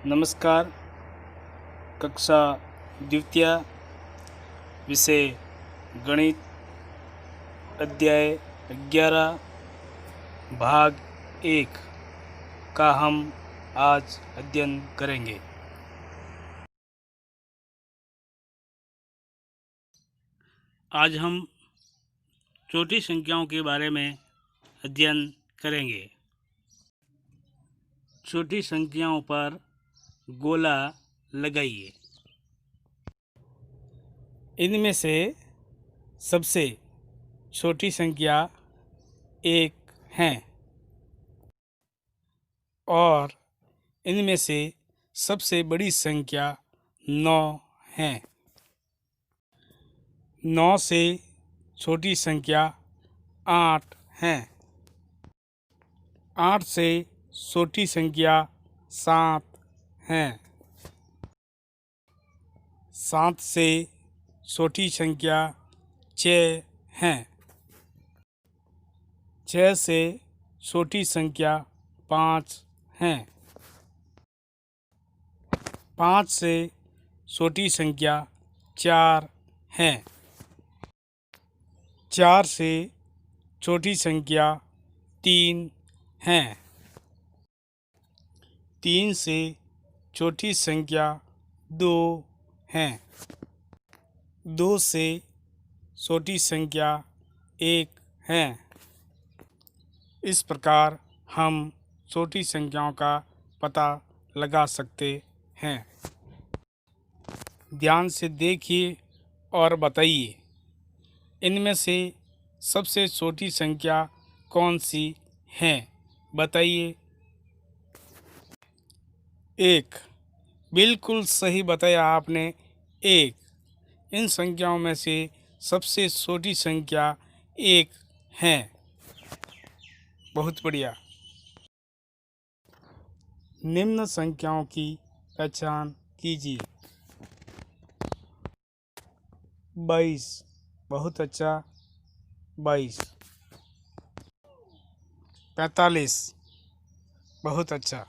नमस्कार। कक्षा द्वितीय, विषय गणित, अध्याय 11, भाग 1 का हम आज अध्ययन करेंगे। आज हम छोटी संख्याओं के बारे में अध्ययन करेंगे। छोटी संख्याओं पर गोला लगाइए। इनमें से सबसे छोटी संख्या 1 है और इनमें से सबसे बड़ी संख्या 9 है। 9 से छोटी संख्या 8 है। 8 से छोटी संख्या 7 है। 7 से छोटी संख्या 6 है। 6 से छोटी संख्या 5 है। 5 से छोटी संख्या 4 है। 4 से छोटी संख्या 3 है। 3 से छोटी संख्या 2 है। 2 से छोटी संख्या 1 है। इस प्रकार हम छोटी संख्याओं का पता लगा सकते हैं। ध्यान से देखिए और बताइए, इनमें से सबसे छोटी संख्या कौन सी है? बताइए। 1, बिल्कुल सही बताया आपने। 1, इन संख्याओं में से सबसे छोटी संख्या 1 है। बहुत बढ़िया। निम्न संख्याओं की पहचान कीजिए। 22, बहुत अच्छा। 22। 45, बहुत अच्छा।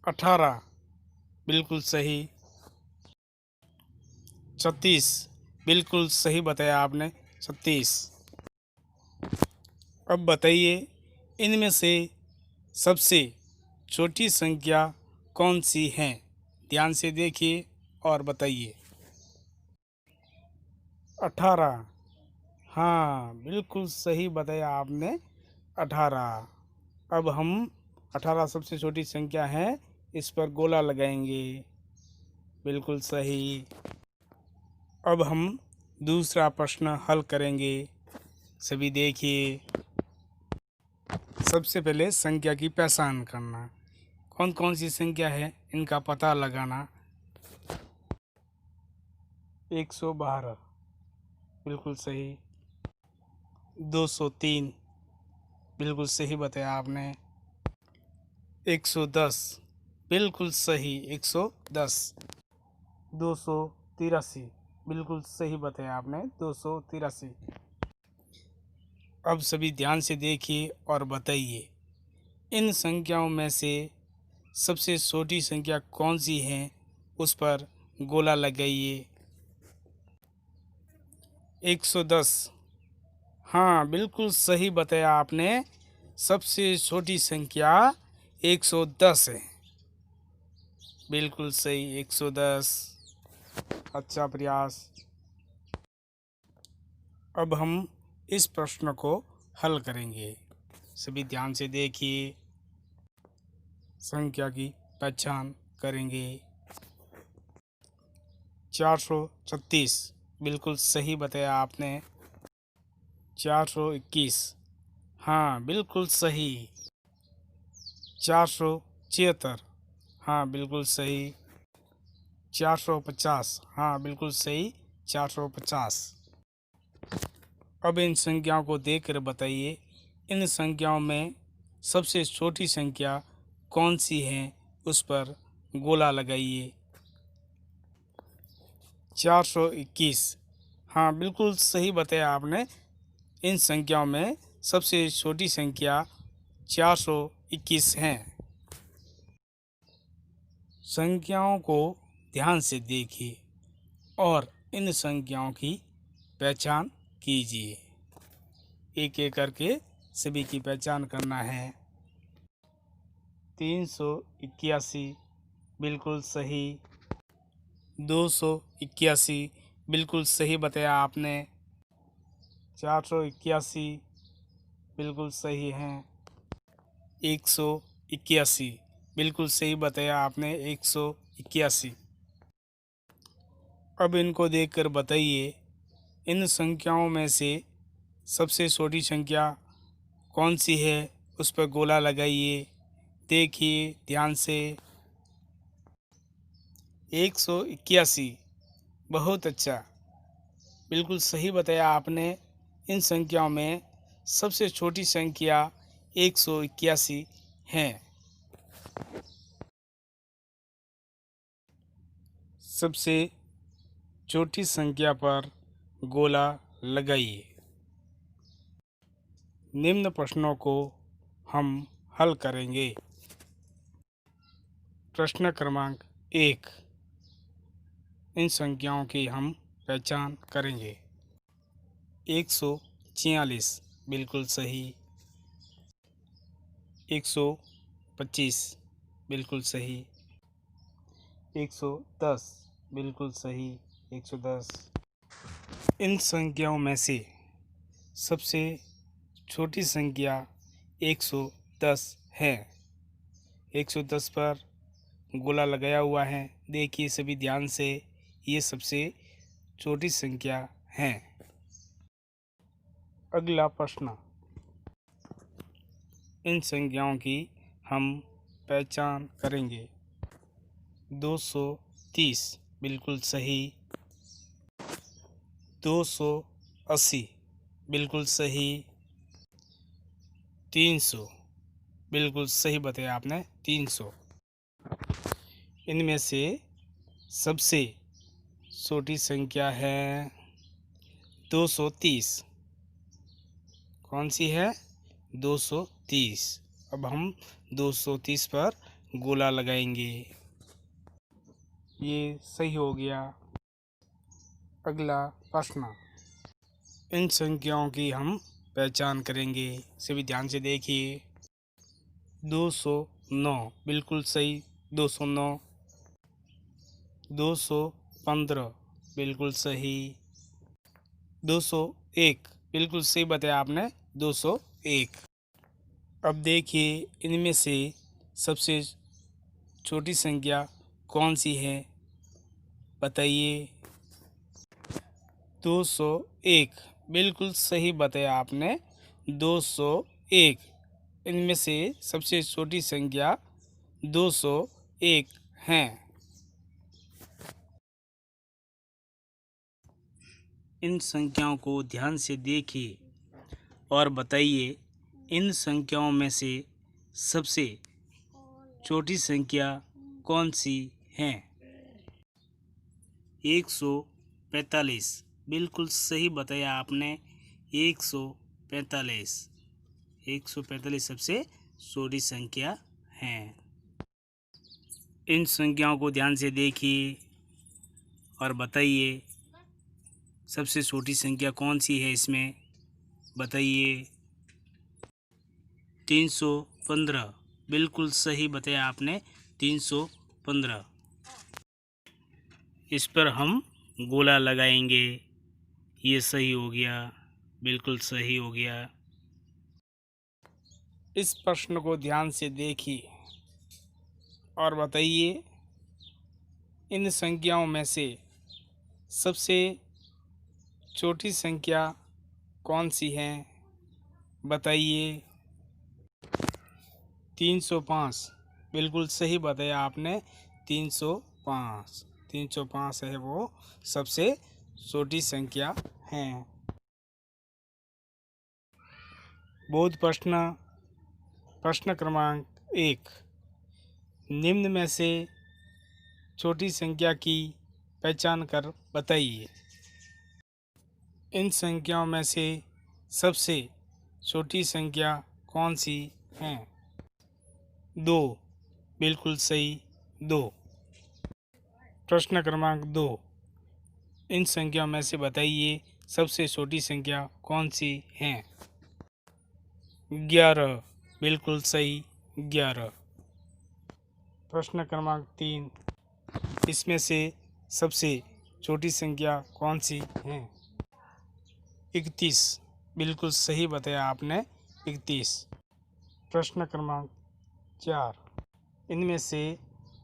18, बिल्कुल सही। 36, बिल्कुल सही बताया आपने। 36। अब बताइए, इनमें से सबसे छोटी संख्या कौन सी है? ध्यान से देखिए और बताइए। 18, हाँ बिल्कुल सही बताया आपने। 18। अब हम 18 सबसे छोटी संख्या है, इस पर गोला लगाएंगे। बिल्कुल सही। अब हम दूसरा प्रश्न हल करेंगे। सभी देखिए। सबसे पहले संख्या की पहचान करना। कौन कौन सी संख्या है, इनका पता लगाना। 112, बिल्कुल सही। 203, बिल्कुल सही बताया आपने। 110, बिल्कुल सही। 110। 283, बिल्कुल सही बताया आपने। 283। अब सभी ध्यान से देखिए और बताइए, इन संख्याओं में से सबसे छोटी संख्या कौन सी है, उस पर गोला लगाइए। 110, हाँ बिल्कुल सही बताया आपने। सबसे छोटी संख्या 110 है। बिल्कुल सही। 110, अच्छा प्रयास। अब हम इस प्रश्न को हल करेंगे। सभी ध्यान से देखिए, संख्या की पहचान करेंगे। 436, बिल्कुल सही बताया आपने। 421, हाँ बिल्कुल सही। 476, हाँ बिल्कुल सही। 450, हाँ बिल्कुल सही। 450। अब इन संख्याओं को देखकर बताइए, इन संख्याओं में सबसे छोटी संख्या कौन सी है, उस पर गोला लगाइए। 421, हाँ बिल्कुल सही बताया आपने। इन संख्याओं में सबसे छोटी संख्या 421 है। संख्याओं को ध्यान से देखिए और इन संख्याओं की पहचान कीजिए। एक एक करके सभी की पहचान करना है। 381 बिल्कुल सही। 281 बिल्कुल सही बताया आपने। 481 बिल्कुल सही हैं। 181 बिल्कुल सही बताया आपने। 181। अब इनको देखकर बताइए इन संख्याओं में से सबसे छोटी संख्या कौन सी है। उस पर गोला लगाइए, देखिए ध्यान से। 181 बहुत अच्छा, बिल्कुल सही बताया आपने। इन संख्याओं में सबसे छोटी संख्या 181 है। सबसे छोटी संख्या पर गोला लगाइए। निम्न प्रश्नों को हम हल करेंगे। प्रश्न क्रमांक 1, इन संख्याओं की हम पहचान करेंगे। 146 बिल्कुल सही। 125 बिल्कुल सही। 110 बिल्कुल सही। 110। इन संख्याओं में से सबसे छोटी संख्या 110 है। 110 पर गोला लगाया हुआ है, देखिए सभी ध्यान से। ये सबसे छोटी संख्या है। अगला प्रश्न, इन संख्याओं की हम पहचान करेंगे। 230 बिल्कुल सही। 280 बिल्कुल सही। 300 बिल्कुल सही बताया आपने। 300। इनमें से सबसे छोटी संख्या है 230। कौन सी है? 230। अब हम 230 पर गोला लगाएंगे। ये सही हो गया। अगला प्रश्न, इन संख्याओं की हम पहचान करेंगे। सभी ध्यान से देखिए। 209 बिल्कुल सही। 209। 215 बिल्कुल सही। 201 बिल्कुल सही बताया आपने। 201। अब देखिए इनमें से सबसे छोटी संख्या कौन सी है, बताइए। 201 बिल्कुल सही बताया आपने। 201। इनमें से सबसे छोटी संख्या 201 हैं। इन संख्याओं को ध्यान से देखिए और बताइए इन संख्याओं में से सबसे छोटी संख्या कौन सी है। 145 बिल्कुल सही बताया आपने। 145। 145 सबसे छोटी संख्या है। इन संख्याओं को ध्यान से देखिए और बताइए सबसे छोटी संख्या कौन सी है इसमें, बताइए। 315 बिल्कुल सही बताया आपने। 315। इस पर हम गोला लगाएंगे। ये सही हो गया, बिल्कुल सही हो गया। इस प्रश्न को ध्यान से देखिए और बताइए इन संख्याओं में से सबसे छोटी संख्या कौन सी है, बताइए। 305 बिल्कुल सही बताया आपने। 305। 305 है वो सबसे छोटी संख्या है। बोध प्रश्न क्रमांक 1, निम्न में से छोटी संख्या की पहचान कर बताइए। इन संख्याओं में से सबसे छोटी संख्या कौन सी है। 2 बिल्कुल सही। 2। प्रश्न क्रमांक 2, इन संख्याओं में से बताइए सबसे छोटी संख्या कौन सी है? 11, बिल्कुल सही 11। प्रश्न क्रमांक 3, इसमें से सबसे छोटी संख्या कौन सी है? 31, बिल्कुल सही बताया आपने 31। प्रश्न क्रमांक 4, इनमें से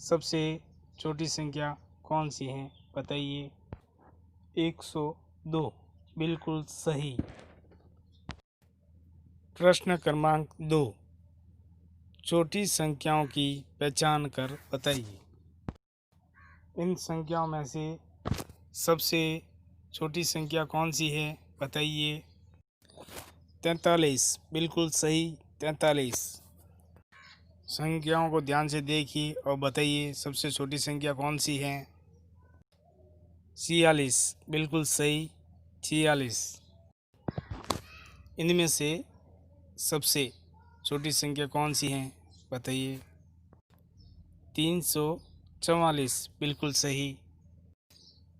सबसे छोटी संख्या कौन सी है बताइए? 102, बिल्कुल सही। प्रश्न क्रमांक 2, छोटी संख्याओं की पहचान कर बताइए। इन संख्याओं में से सबसे छोटी संख्या कौन सी है बताइए? 43, बिल्कुल सही 43। संख्याओं को ध्यान से देखिए और बताइए सबसे छोटी संख्या कौन सी है? 46, बिल्कुल सही 46। इनमें से सबसे छोटी संख्या कौन सी है बताइए? 344, बिल्कुल सही।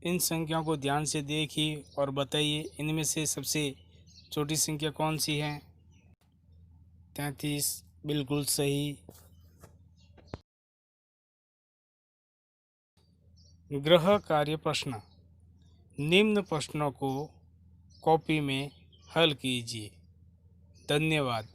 इन संख्याओं को ध्यान से देखिए और बताइए इनमें से सबसे छोटी संख्या कौन सी है? 33, बिल्कुल सही। गृह कार्य प्रश्न, निम्न प्रश्नों को कॉपी में हल कीजिए। धन्यवाद।